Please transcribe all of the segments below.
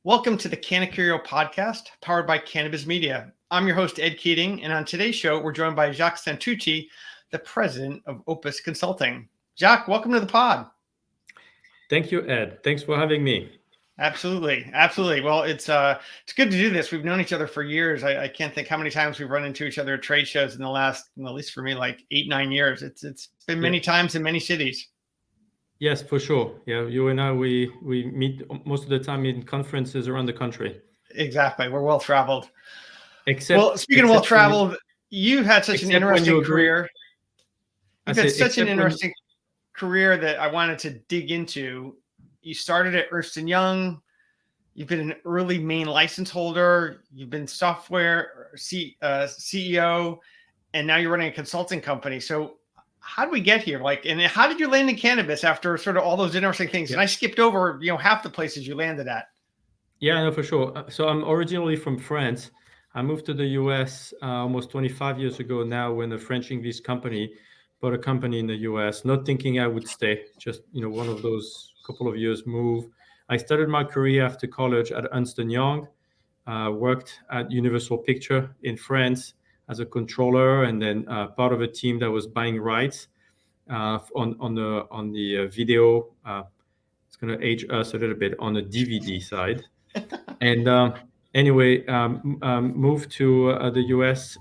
Welcome to the Cannacurio podcast, powered by Cannabis Media. I'm your host, Ed Keating, and on today's show, we're joined by Jacques Santucci, the president of Opus Consulting. Jacques, welcome to the pod. Thank you, Ed. Thanks for having me. Absolutely. Well, it's good to do this. We've known each other for years. I can't think how many times we've run into each other at trade shows in the last, at least for me, like 8-9 years. It's been many times in many cities. Yes, for sure. Yeah, you and I, we meet most of the time in conferences around the country. Exactly. We're well traveled. Except speaking of well traveled, you've had such an interesting career. You've had such an interesting career that I wanted to dig into. You started at Ernst & Young. You've been an early Maine license holder. You've been software CEO, and now you're running a consulting company. So how did we get here? And how did you land in cannabis after sort of all those interesting things? Yeah. And I skipped over, half the places you landed at. Yeah, no, for sure. So I'm originally from France. I moved to the US almost 25 years ago now when a French English company bought a company in the US, not thinking I would stay, just, one of those couple of years move. I started my career after college at Ernst & Young, worked at Universal Pictures in France as a controller, and then part of a team that was buying rights on the video. It's going to age us a little bit on the DVD side. And anyway, moved to the US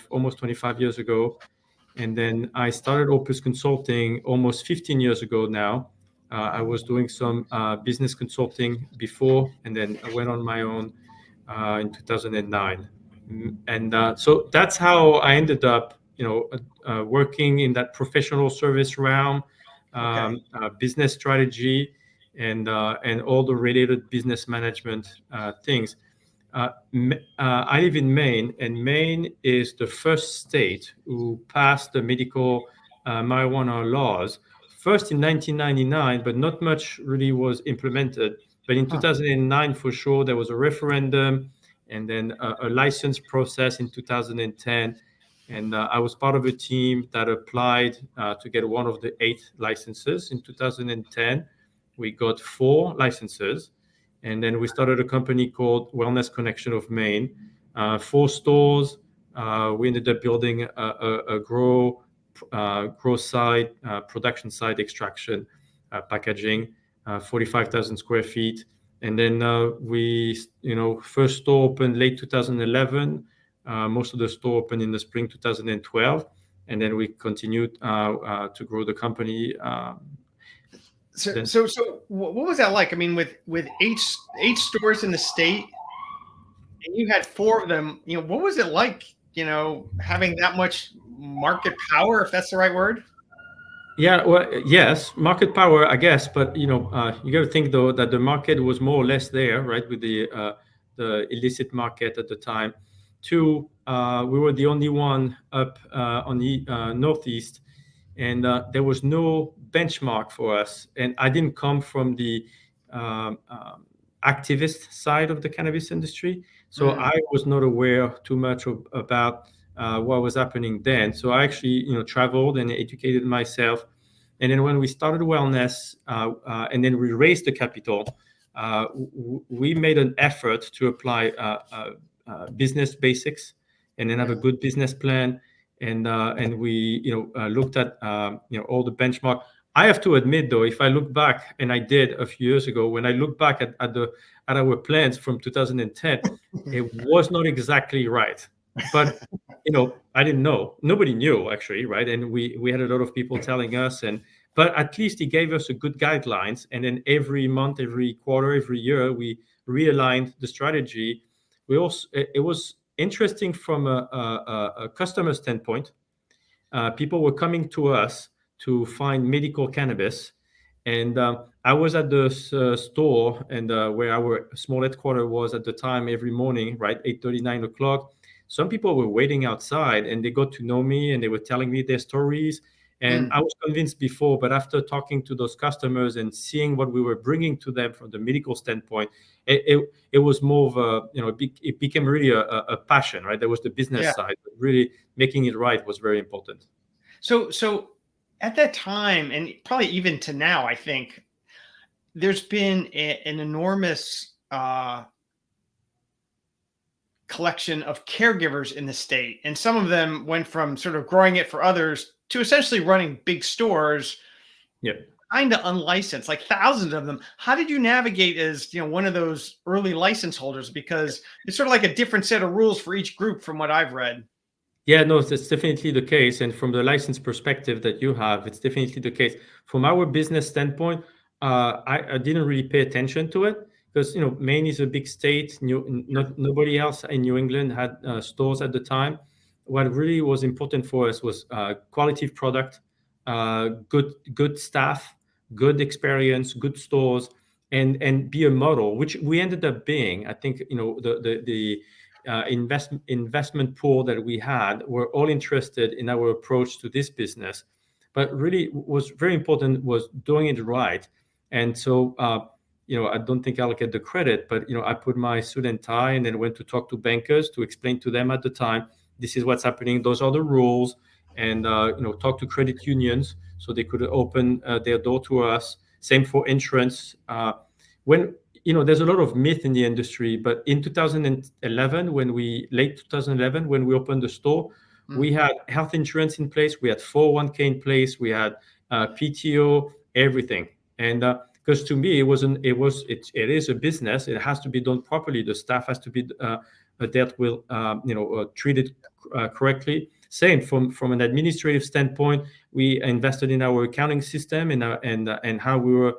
almost 25 years ago. And then I started Opus Consulting almost 15 years ago now. I was doing some business consulting before, and then I went on my own in 2009. And so that's how I ended up, working in that professional service realm, business strategy, and all the related business management things. I live in Maine, and Maine is the first state who passed the medical marijuana laws. First in 1999, but not much really was implemented. But in 2009, for sure, there was a referendum, and then a license process in 2010. And I was part of a team that applied to get one of the 8 licenses in 2010. We got 4 licenses. And then we started a company called Wellness Connection of Maine, 4 stores. We ended up building a grow side, production side, extraction, packaging, 45,000 square feet. And then we, first store opened late 2011. Most of the store opened in the spring 2012. And then we continued to grow the company. So what was that like? I mean, with 8 stores in the state, and you had 4 of them, what was it like, having that much market power, if that's the right word? Yeah, well, yes, market power, I guess, but you got to think though that the market was more or less there, right, with the illicit market at the time. 2, we were the only one up on the northeast, and there was no benchmark for us. And I didn't come from the activist side of the cannabis industry, so I was not aware too much about what was happening then. So I actually, traveled and educated myself. And then when we started wellness, and then we raised the capital, we made an effort to apply business basics, and then have a good business plan. And we, looked at, all the benchmark. I have to admit, though, if I look back, and I did a few years ago, when I look back at our plans from 2010, it was not exactly right. But I didn't know. Nobody knew, actually, right? And we had a lot of people telling us, but at least he gave us a good guidelines. And then every month, every quarter, every year, we realigned the strategy. It was interesting from a customer standpoint. People were coming to us to find medical cannabis. And I was at the store, and where our small headquarters was at the time, every morning, right, 8:30, 9 o'clock. Some people were waiting outside, and they got to know me, and they were telling me their stories. And I was convinced before, but after talking to those customers and seeing what we were bringing to them from the medical standpoint, it was more of it became really a passion, right? There was the business side, but really making it right was very important. So at that time, and probably even to now, I think there's been an enormous collection of caregivers in the state, and some of them went from sort of growing it for others to essentially running big stores, kind of unlicensed, like thousands of them. How did you navigate as one of those early license holders? Because it's sort of like a different set of rules for each group, from what I've read. Yeah, no, that's definitely the case. And from the license perspective that you have, it's definitely the case. From our business standpoint, I didn't really pay attention to it because, Maine is a big state. Nobody else in New England had stores at the time. What really was important for us was quality of product, good staff, good experience, good stores, and be a model, which we ended up being. I think, the investment pool that we had were all interested in our approach to this business, but really what was very important was doing it right. And so I don't think I'll get the credit, but I put my suit and tie and then went to talk to bankers to explain to them at the time, this is what's happening, those are the rules, and talk to credit unions so they could open their door to us. Same for insurance. When there's a lot of myth in the industry, but in 2011, late 2011, when we opened the store, we had health insurance in place, we had 401k in place, we had PTO, everything. And because to me, it is a business. It has to be done properly. The staff has to be dealt with, treated correctly. Same from an administrative standpoint, we invested in our accounting system and how we were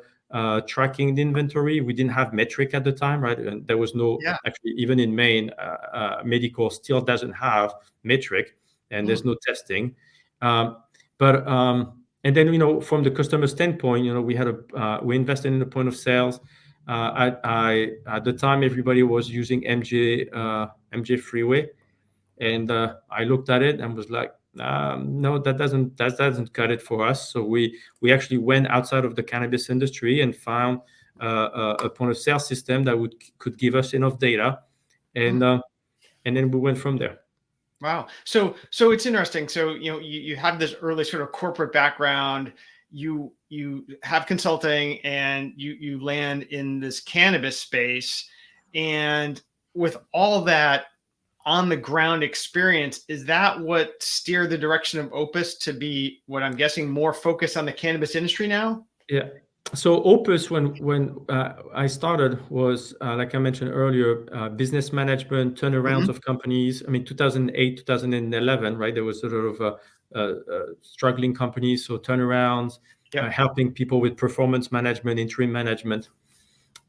tracking the inventory. We didn't have metric at the time, right? And there was no, actually, even in Maine, medical still doesn't have metric, and there's no testing. And then, from the customer standpoint, we invested in the point of sales. At the time, everybody was using MJ Freeway, and I looked at it and was like, no, that doesn't cut it for us. So we actually went outside of the cannabis industry and found a point of sale system that could give us enough data, and then we went from there. Wow. So it's interesting. So you have this early sort of corporate background. You have consulting, and you land in this cannabis space, and with all that on the ground experience, is that what steered the direction of Opus to be, what I'm guessing, more focused on the cannabis industry now? Yeah. So Opus, when I started, was like I mentioned earlier, business management, turnarounds of companies. I mean, 2008, 2011, right? There was sort of struggling companies, so turnarounds, helping people with performance management, interim management,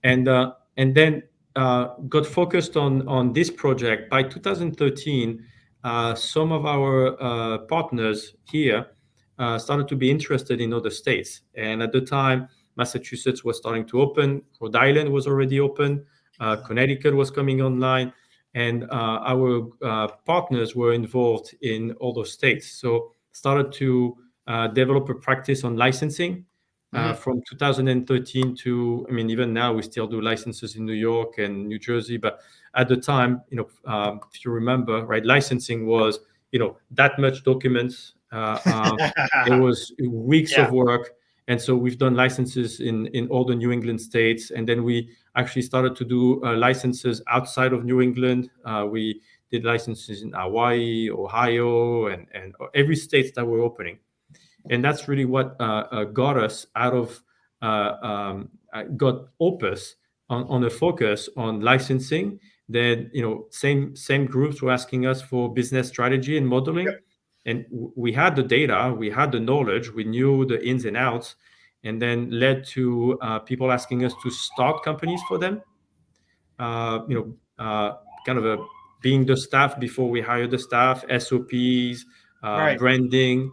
and then got focused on this project. By 2013, some of our partners here started to be interested in other states, and at the time, Massachusetts was starting to open, Rhode Island was already open, Connecticut was coming online, and our partners were involved in all those states. So started to develop a practice on licensing from 2013 to, I mean, even now we still do licenses in New York and New Jersey. But at the time, if you remember, right, licensing was, that much documents. It was weeks of work. And so we've done licenses in all the New England states. And then we actually started to do licenses outside of New England. We did licenses in Hawaii, Ohio, and every state that we're opening. And that's really what got us out of, got Opus on a focus on licensing. Then, same groups were asking us for business strategy and modeling. And we had the data, we had the knowledge, we knew the ins and outs, and then led to people asking us to start companies for them. Kind of being the staff before we hire the staff, SOPs, branding,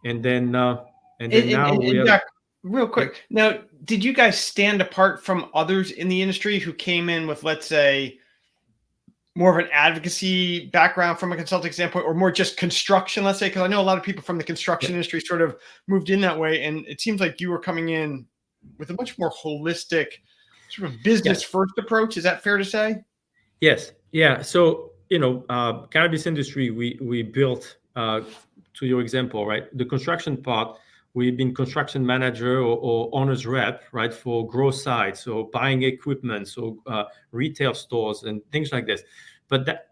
and then now we have. Jacques, real quick. Now, did you guys stand apart from others in the industry who came in with, let's say, more of an advocacy background from a consulting standpoint, or more just construction, let's say? Because I know a lot of people from the construction industry sort of moved in that way, and it seems like you were coming in with a much more holistic sort of business first approach. Is that fair to say? Yes. Yeah. So, cannabis industry, we built, to your example, right? The construction part we've been construction manager or owner's rep, right, for grow sites or buying equipment, so retail stores and things like this. But that,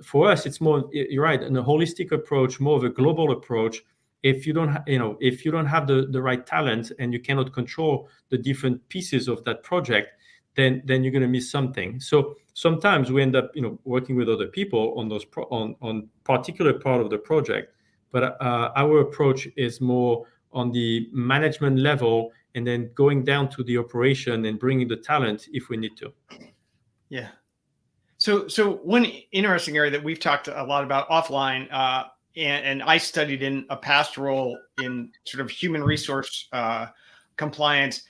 for us, it's more, you're right, a holistic approach, more of a global approach. If you don't have the right talent and you cannot control the different pieces of that project, then you're going to miss something. So sometimes we end up working with other people on those on particular part of the project, but our approach is more on the management level, and then going down to the operation and bringing the talent if we need to. Yeah. So one interesting area that we've talked a lot about offline, and I studied in a past role in sort of human resource compliance,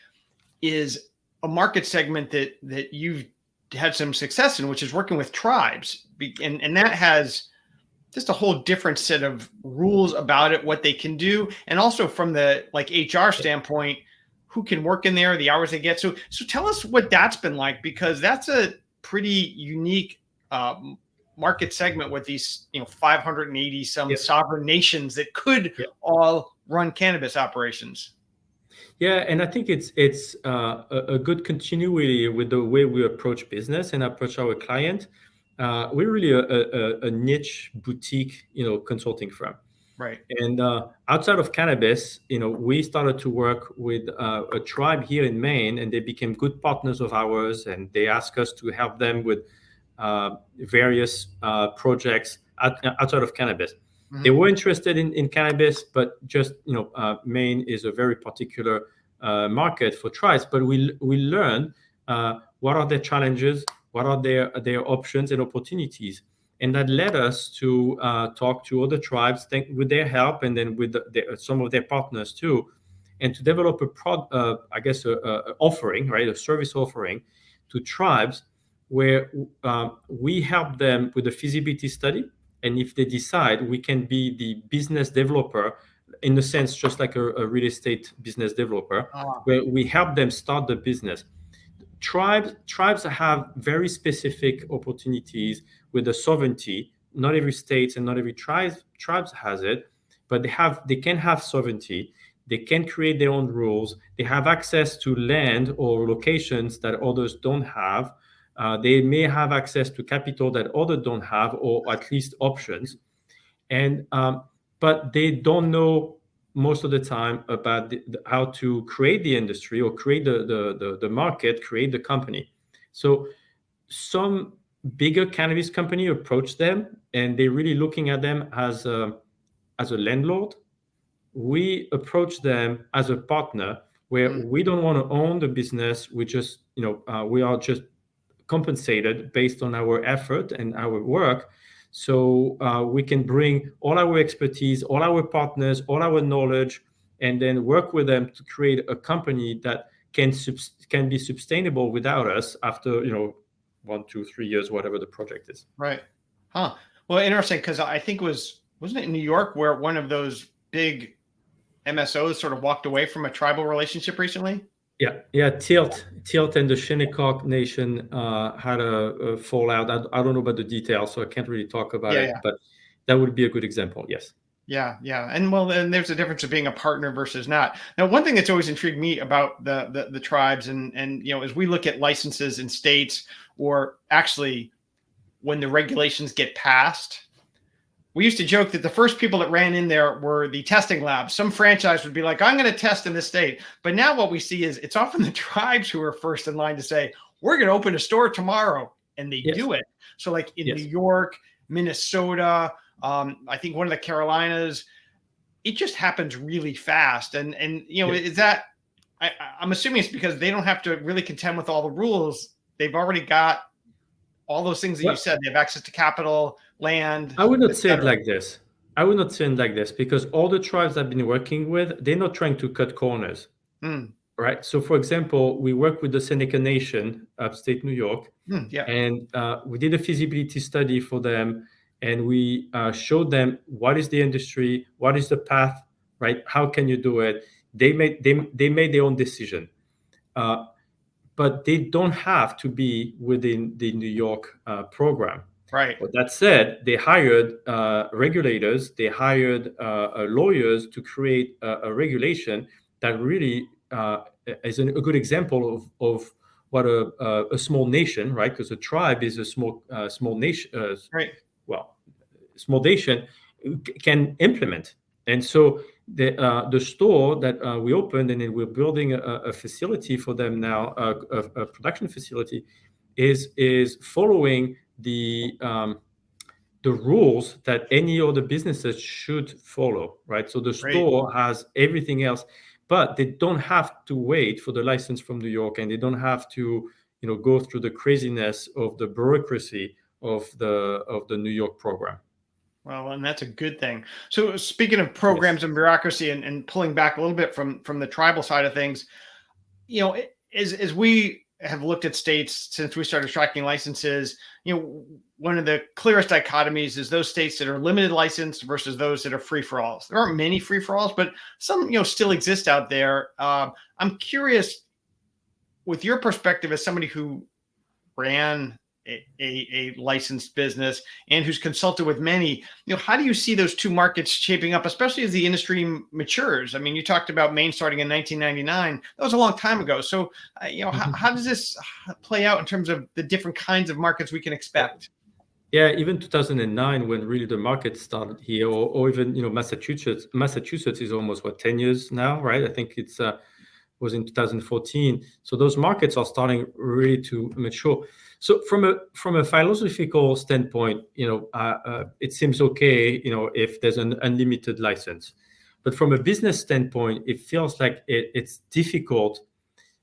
is a market segment that you've had some success in, which is working with tribes, and that has just a whole different set of rules about it, what they can do, and also from the HR standpoint, who can work in there, the hours they get. So tell us what that's been like, because that's a pretty unique market segment with these 580 some sovereign nations that could all run cannabis operations. Yeah, and I think it's a good continuity with the way we approach business and approach our client. We're really a niche boutique, consulting firm. Right. And outside of cannabis, we started to work with a tribe here in Maine, and they became good partners of ours, and they asked us to help them with various projects outside of cannabis. Mm-hmm. They were interested in cannabis, but just Maine is a very particular market for tribes. But we learned what are their challenges, what are their options and opportunities, and that led us to talk to other tribes with their help, and then with some of their partners too, and to develop a offering, right, a service offering to tribes where we help them with a feasibility study. And if they decide, we can be the business developer, in a sense, just like a real estate business developer, where we help them start the business. Tribes have very specific opportunities with the sovereignty. Not every state and not every tribes has it, but they can have sovereignty. They can create their own rules. They have access to land or locations that others don't have. They may have access to capital that others don't have, or at least options. And but they don't know most of the time about how to create the industry or create the market, create the company. So some bigger cannabis company approach them, and they're really looking at them as a landlord. We approach them as a partner, where we don't want to own the business. We just, we are just compensated based on our effort and our work. So we can bring all our expertise, all our partners, all our knowledge, and then work with them to create a company that can be sustainable without us after 1, 2, 3 years, whatever the project is. Right. Huh. Well, interesting, because I think wasn't it in New York where one of those big MSOs sort of walked away from a tribal relationship recently? Yeah. Tilt and the Shinnecock Nation had a fallout. I don't know about the details, so I can't really talk about it. But that would be a good example. Yes. Yeah. And then there's a difference of being a partner versus not. Now, one thing that's always intrigued me about the tribes, and as we look at licenses in states, or actually when the regulations get passed, we used to joke that the first people that ran in there were the testing labs. Some franchise would be like, I'm going to test in this state. But now what we see is it's often the tribes who are first in line to say, we're going to open a store tomorrow. And they do it. So like in New York, Minnesota, I think one of the Carolinas, it just happens really fast. And is that, I'm assuming it's because they don't have to really contend with all the rules. They've already got all those things that you said. They have access to capital, land. I would not say it like this. Because all the tribes I've been working with, they're not trying to cut corners. Right. So, for example, we work with the Seneca Nation, upstate New York, and we did a feasibility study for them, and we showed them what is the industry, what is the path, right? How can you do it? They made their own decision. But they don't have to be within the New York program. Right. But that said, they hired regulators, they hired lawyers to create a regulation that really is a good example of what a small nation, right? Because a tribe is a small nation, Right. well, small nation can implement. And so the store that we opened, and then we're building a facility for them now, a production facility, is following the rules that any other businesses should follow, right? So the Great. store has everything else, but they don't have to wait for the license from New York, and they don't have to, go through the craziness of the bureaucracy of the New York program. Well, and that's a good thing. So speaking of Yes. programs and bureaucracy and pulling back a little bit from the tribal side of things, as we have looked at states since we started tracking licenses, one of the clearest dichotomies is those states that are limited license versus those that are free for alls. There aren't many free for alls, but some, still exist out there. I'm curious, with your perspective as somebody who ran a licensed business and who's consulted with many, how do you see those two markets shaping up, especially as the industry matures? I mean, you talked about Maine starting in 1999. That was a long time ago. So, how does this play out in terms of the different kinds of markets we can expect? Yeah, even 2009, when really the market started here, or even Massachusetts. Massachusetts is almost 10 years now, right? I think it's was in 2014. So those markets are starting really to mature. So from a philosophical standpoint, it seems okay, if there's an unlimited license. But from a business standpoint, it feels like it's difficult.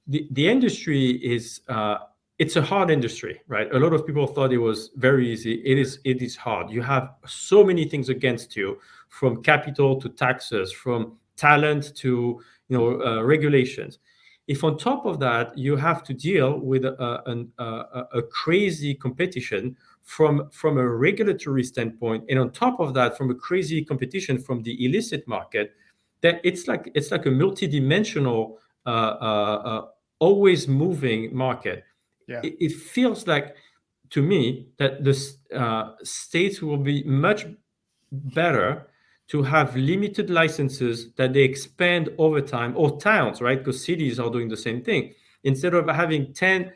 The industry is it's a hard industry, right? A lot of people thought it was very easy. It is hard. You have so many things against you, from capital to taxes, from talent to regulations. If on top of that you have to deal with a crazy competition from a regulatory standpoint, and on top of that from a crazy competition from the illicit market, then it's like a multidimensional always moving market. Yeah. It feels like to me that the states will be much better to have limited licenses that they expand over time, or towns, right? Because cities are doing the same thing. Instead of having 10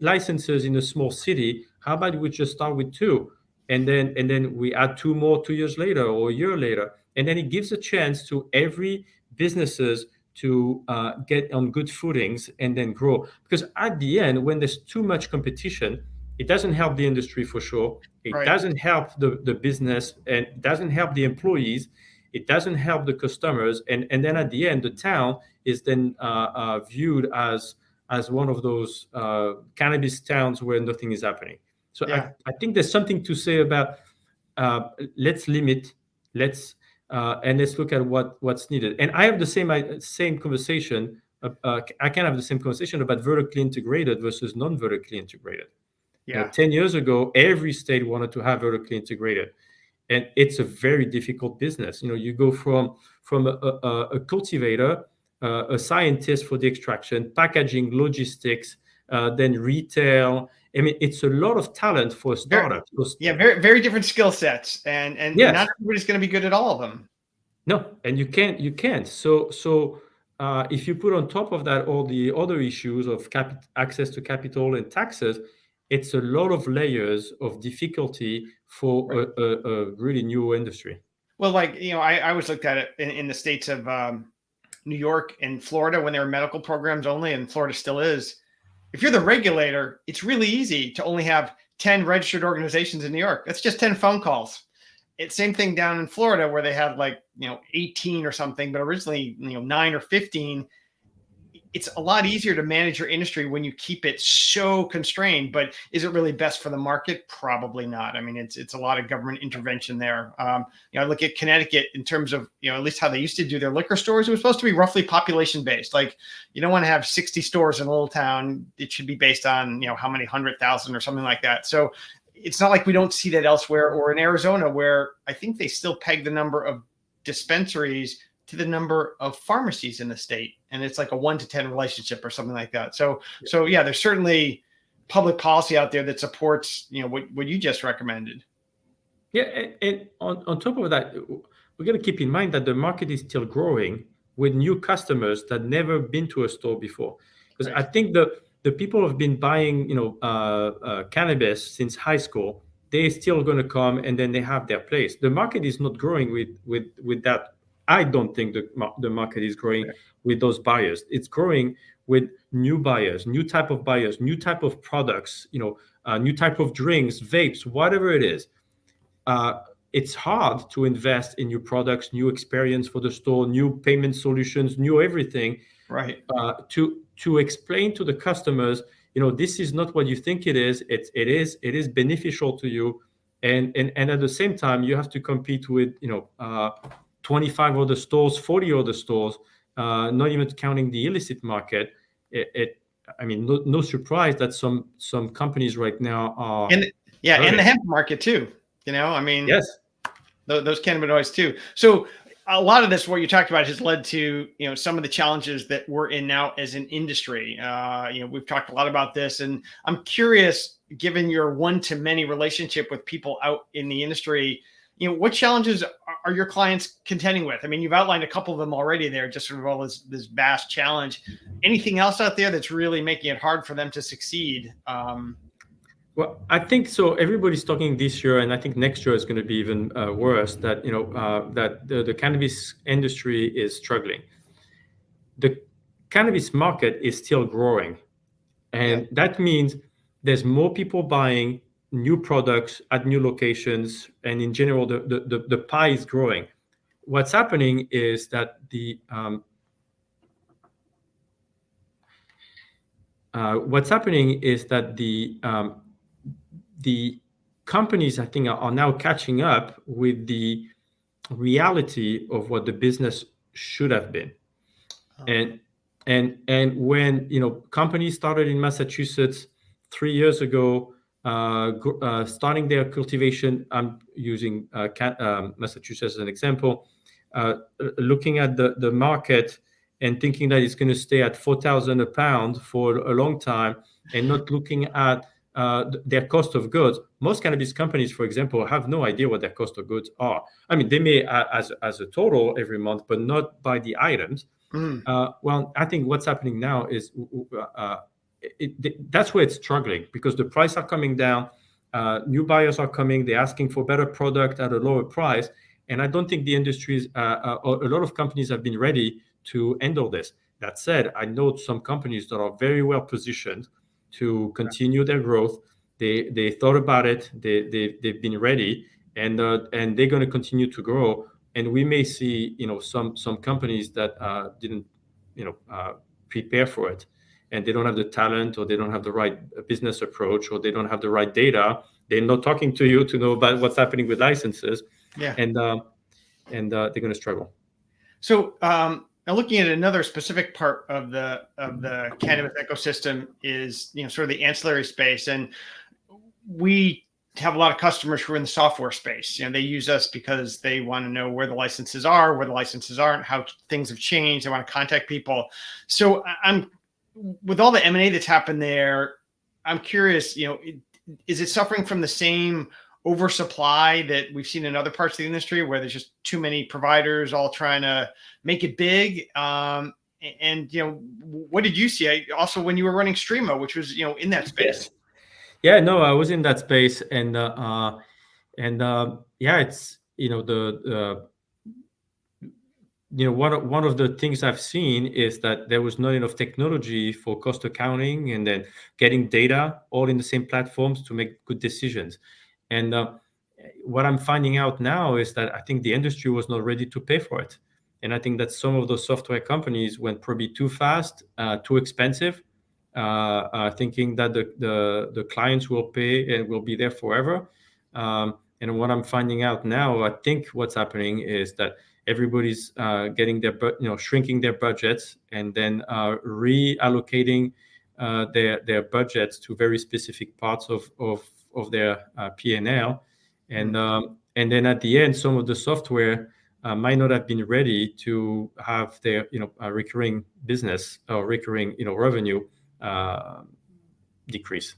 licenses in a small city, how about we just start with two, and then we add two more 2 years later or a year later, and then it gives a chance to every businesses to get on good footings and then grow. Because at the end, when there's too much competition, it doesn't help the industry for sure. It Right. doesn't help the business, and it doesn't help the employees. It doesn't help the customers. And then at the end, the town is then viewed as one of those cannabis towns where nothing is happening. So Yeah. I think there's something to say about let's limit, and let's look at what's needed. And I have the same conversation. I can have the same conversation about vertically integrated versus non-vertically integrated. Yeah. 10 years ago, every state wanted to have vertically integrated, and it's a very difficult business. You go from a cultivator, a scientist for the extraction, packaging, logistics, then retail. I mean, it's a lot of talent for a startup. Yeah, very, very different skill sets, and Yes. not everybody's going to be good at all of them. No, and you can't. So if you put on top of that all the other issues of access to capital and taxes, it's a lot of layers of difficulty for Right. a really new industry. Well, like, I always looked at it in the states of New York and Florida when they were medical programs only, and Florida still is. If you're the regulator, it's really easy to only have 10 registered organizations in New York. That's just 10 phone calls. It's same thing down in Florida where they had 18 or something, but originally 9 or 15. It's a lot easier to manage your industry when you keep it so constrained. But is it really best for the market? Probably not. I mean, it's a lot of government intervention there. I look at Connecticut in terms of at least how they used to do their liquor stores. It was supposed to be roughly population based. Like, you don't want to have 60 stores in a little town. It should be based on how many 100,000 or something like that. So it's not like we don't see that elsewhere, or in Arizona, where I think they still peg the number of dispensaries to the number of pharmacies in the state, and it's like a 1 to 10 relationship or something like that. So yeah, there's certainly public policy out there that supports, what you just recommended. Yeah, and on top of that, we're going to keep in mind that the market is still growing with new customers that never been to a store before. Because Right. I think the people who have been buying, cannabis since high school, they're still going to come and then they have their place. The market is not growing with that. I don't think the market is growing Right. with those buyers. It's growing with new buyers, new type of buyers, new type of products, new type of drinks, vapes, whatever it is. It's hard to invest in new products, new experience for the store, new payment solutions, new everything. Right. To explain to the customers, this is not what you think it is. It is beneficial to you, and at the same time, you have to compete with 25 other stores, 40 other stores, not even counting the illicit market. I mean, no surprise that some companies right now are And hurting. the hemp market too. I mean, Yes. those cannabinoids too. So a lot of this, what you talked about, has led to some of the challenges that we're in now as an industry. We've talked a lot about this, and I'm curious, given your one-to-many relationship with people out in the industry, what challenges are your clients contending with? I mean, you've outlined a couple of them already there, just sort of all this vast challenge. Anything else out there that's really making it hard for them to succeed? Well, I think so. Everybody's talking this year, and I think next year is going to be even worse. That that the cannabis industry is struggling. The cannabis market is still growing, and that means there's more people buying new products at new locations, and in general, the pie is growing. What's happening is that the companies, I think, are now catching up with the reality of what the business should have been. And when companies started in Massachusetts 3 years ago, starting their cultivation, I'm using Massachusetts as an example, looking at the market and thinking that it's going to stay at 4,000 a pound for a long time, and not looking at their cost of goods. Most cannabis companies, for example, have no idea what their cost of goods are. I mean, they may as a total every month, but not by the items. Well, I think what's happening now is that's where it's struggling, because the prices are coming down. New buyers are coming. They're asking for better product at a lower price. And I don't think the industries, a lot of companies have been ready to handle this. That said, I know some companies that are very well positioned to continue their growth. They thought about it. They've been ready, and they're going to continue to grow. And we may see some companies that didn't prepare for it, and they don't have the talent, or they don't have the right business approach, or they don't have the right data. They're not talking to you to know about what's happening with licenses. And they're going to struggle. So now, looking at another specific part of the cannabis ecosystem is sort of the ancillary space, and we have a lot of customers who are in the software space. They use us because they want to know where the licenses are, where the licenses aren't, how things have changed. They want to contact people. So with all the M&A that's happened there, I'm curious, is it suffering from the same oversupply that we've seen in other parts of the industry, where there's just too many providers all trying to make it big? And what did you see? Also, when you were running Streamo, which was in that space. Yes. Yeah, no, I was in that space, and yeah, it's one of the things I've seen is that there was not enough technology for cost accounting, and then getting data all in the same platforms to make good decisions. And what I'm finding out now is that I think the industry was not ready to pay for it, and I think that some of those software companies went probably too fast, too expensive, thinking that the clients will pay and will be there forever. And what I'm finding out now, I think what's happening is that everybody's getting shrinking their budgets, and then reallocating their budgets to very specific parts of their P&L, and then at the end, some of the software might not have been ready to have their recurring business or recurring revenue decrease.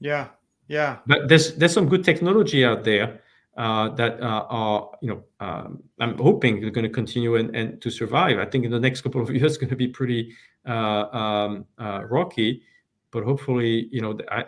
Yeah. Yeah. But there's some good technology out there that are, I'm hoping they're going to continue and to survive. I think in the next couple of years, going to be pretty rocky, but hopefully,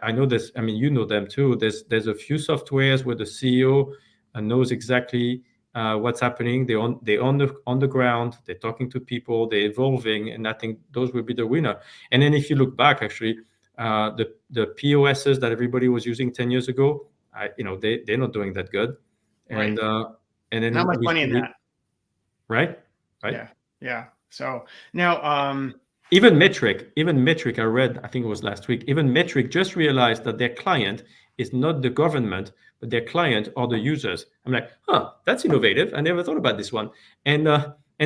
I know this. I mean, you know them too. There's a few softwares where the CEO knows exactly what's happening. They on the ground. They're talking to people. They're evolving, and I think those will be the winner. And then if you look back, actually, the POSs that everybody was using 10 years ago, they're not doing that good. And Right. and then Not much money in that. right. Yeah. Yeah. So now, Even Metric, I read, I think it was last week, even Metric just realized that their client is not the government, but their client are the users. I'm like, that's innovative. I never thought about this one. And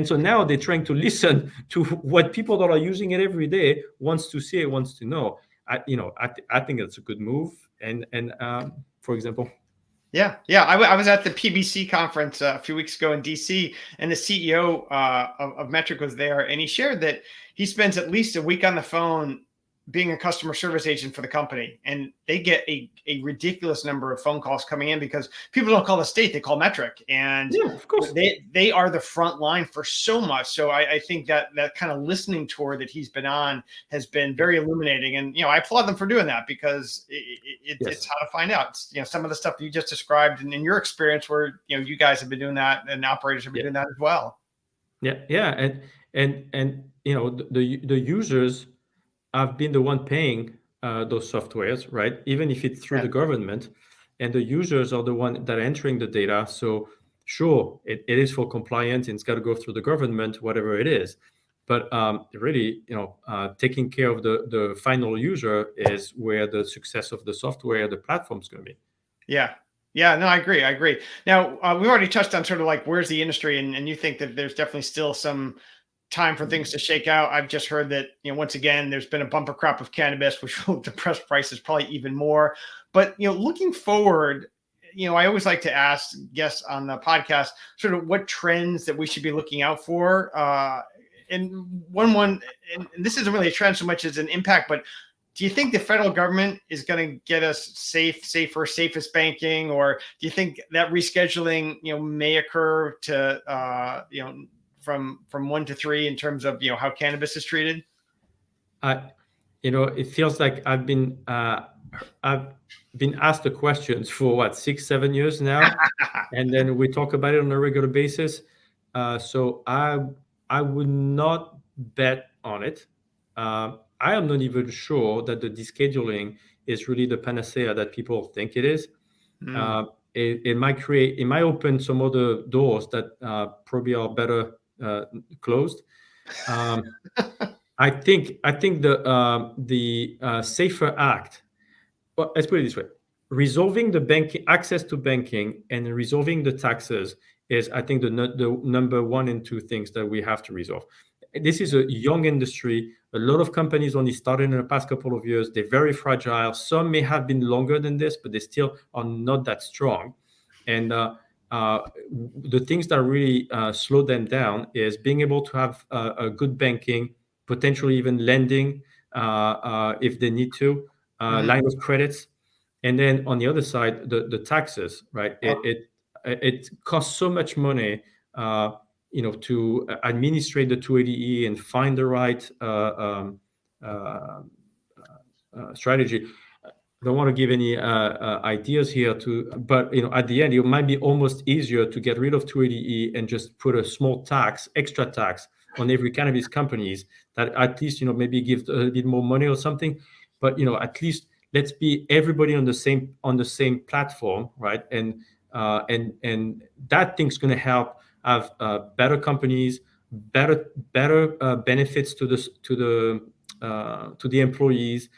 so now they're trying to listen to what people that are using it every day wants to see, wants to know. I think that's a good move. And for example, yeah, yeah. I was at the PBC conference a few weeks ago in DC, and the CEO of Metric was there, and he shared that he spends at least a week on the phone being a customer service agent for the company, and they get a ridiculous number of phone calls coming in because people don't call the state, they call Metric, and yeah, of course. they are the front line for so much. So I think that kind of listening tour that he's been on has been very illuminating, and I applaud them for doing that because it's how to find out. Some of the stuff you just described, and in your experience, where you guys have been doing that, and operators have been doing that as well. Yeah, and the users have been the one paying those softwares, right? Even if it's through the government, and the users are the one that are entering the data. So sure, it is for compliance, and it's got to go through the government, whatever it is. But really, taking care of the final user is where the success of the software, the platform is going to be. Yeah. Yeah, no, I agree. Now, we've already touched on sort of like where's the industry, and you think that there's definitely still some time for things to shake out. I've just heard that, once again, there's been a bumper crop of cannabis, which will depress prices probably even more. But, looking forward, I always like to ask guests on the podcast sort of what trends that we should be looking out for. And and this isn't really a trend so much as an impact, but do you think the federal government is going to get us safest banking, or do you think that rescheduling, may occur to, from 1 to 3 in terms of, how cannabis is treated? It feels like I've been asked the questions for 6, 7 years now, and then we talk about it on a regular basis. So I would not bet on it. I am not even sure that the descheduling is really the panacea that people think it is. It might open some other doors that probably are better closed. I think the Safer Act. Well, let's put it this way: resolving the banking access to banking and resolving the taxes is, I think, the number 1 and 2 things that we have to resolve. This is a young industry. A lot of companies only started in the past couple of years. They're very fragile. Some may have been longer than this, but they still are not that strong. And the things that really slow them down is being able to have a good banking, potentially even lending if they need to, line of credits. And then on the other side, the taxes, right? It costs so much money, to administrate the 280E and find the right strategy. I don't want to give any ideas here, but at the end, it might be almost easier to get rid of 280E and just put a small extra tax on every cannabis companies that at least maybe give a bit more money or something. But at least let's be everybody on the same platform, right? And that thing's going to help have better companies, better benefits to the employees,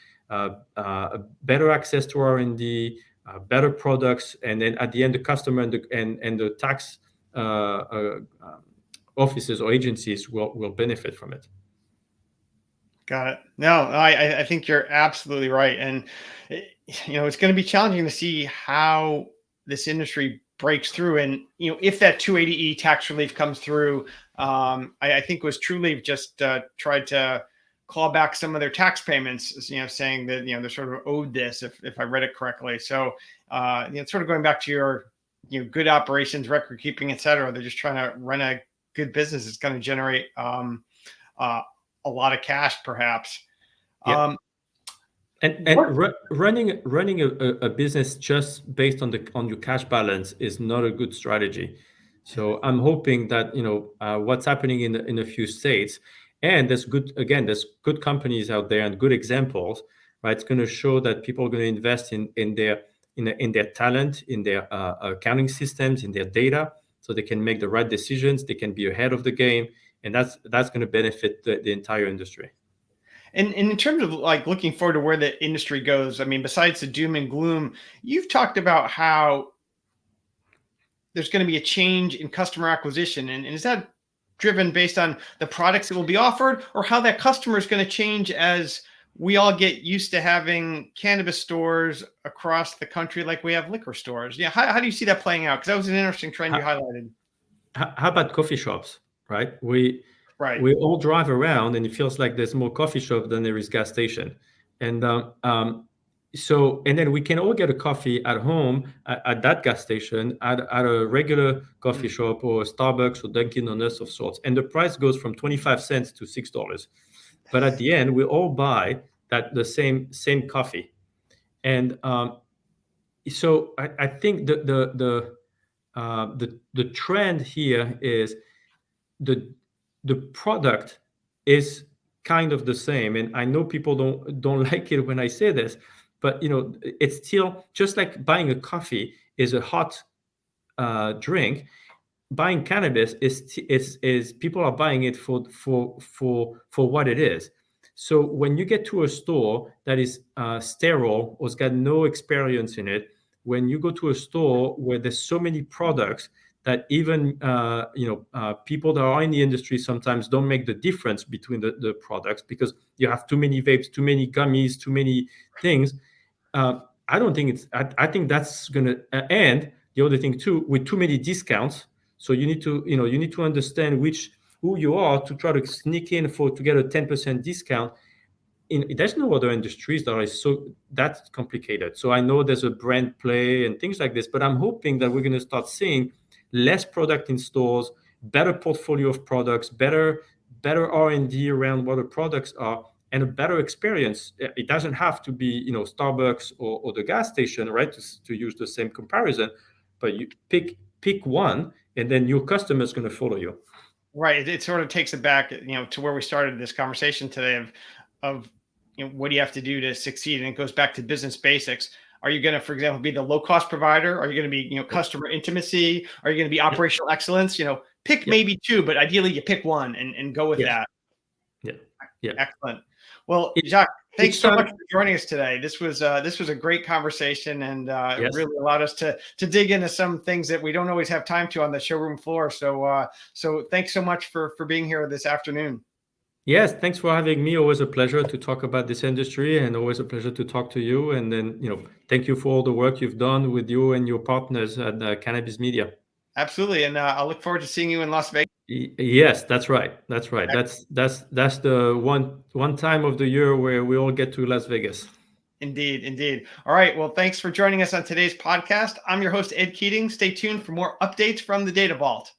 better access to R&D, better products, and then at the end, the customer and the tax offices or agencies will benefit from it. Got it. No, I think you're absolutely right. And, it's going to be challenging to see how this industry breaks through. And, if that 280E tax relief comes through, I think it was Trulieve just tried to claw back some of their tax payments, saying that, they're sort of owed this, if I read it correctly. So, sort of going back to your, good operations, record keeping, et cetera. They're just trying to run a good business. It's going to generate a lot of cash, perhaps. Yeah. Running a business just based on your cash balance is not a good strategy. So I'm hoping that what's happening in a few states, and there's good companies out there and good examples, right? It's going to show that people are going to invest in their talent, in their accounting systems, in their data, so they can make the right decisions. They can be ahead of the game, and that's going to benefit the entire industry. And in terms of like looking forward to where the industry goes, I mean, besides the doom and gloom, you've talked about how there's going to be a change in customer acquisition. And is that driven based on the products that will be offered, or how that customer is going to change as we all get used to having cannabis stores across the country like we have liquor stores? Yeah. How do you see that playing out? Because that was an interesting trend you highlighted. How about coffee shops, right? We all drive around and it feels like there's more coffee shop than there is gas station. And then we can all get a coffee at home at that gas station, at a regular coffee shop or Starbucks or Dunkin' Donuts of sorts. And the price goes from 25 cents to $6. But at the end, we all buy the same coffee. And so I think the trend here is the product is kind of the same, and I know people don't like it when I say this, but it's still just like buying a coffee is a hot drink. Buying cannabis is people are buying it for what it is. So when you get to a store that is sterile or has got no experience in it, when you go to a store where there's so many products that even people that are in the industry sometimes don't make the difference between the products because you have too many vapes, too many gummies, too many things. I don't think I think that's gonna and the other thing too, with too many discounts. So you need to understand who you are to try to sneak in to get a 10% discount. There's no other industries that are that complicated. So I know there's a brand play and things like this, but I'm hoping that we're going to start seeing less product in stores, better portfolio of products, better R&D around what the products are, and a better experience. It doesn't have to be Starbucks or the gas station, right? To use the same comparison, but you pick one, and then your customer is going to follow you. Right. It sort of takes it back, to where we started this conversation today of what do you have to do to succeed? And it goes back to business basics. Are you going to, for example, be the low cost provider? Are you going to be, customer intimacy? Are you going to be operational excellence? Pick maybe two, but ideally you pick one and go with that. Yeah. Excellent. Well, Jacques, thanks so much for joining us today. This was a great conversation, and it really allowed us to dig into some things that we don't always have time to on the showroom floor. So thanks so much for being here this afternoon. Yes, thanks for having me. Always a pleasure to talk about this industry, and always a pleasure to talk to you. And then, thank you for all the work you've done with you and your partners at Cannabis Media. Absolutely, and I look forward to seing you in Las Vegas. Yes, that's right. That's the one time of the year where we all get to Las Vegas. Indeed. All right. Well, thanks for joining us on today's podcast. I'm your host, Ed Keating. Stay tuned for more updates from the Data Vault.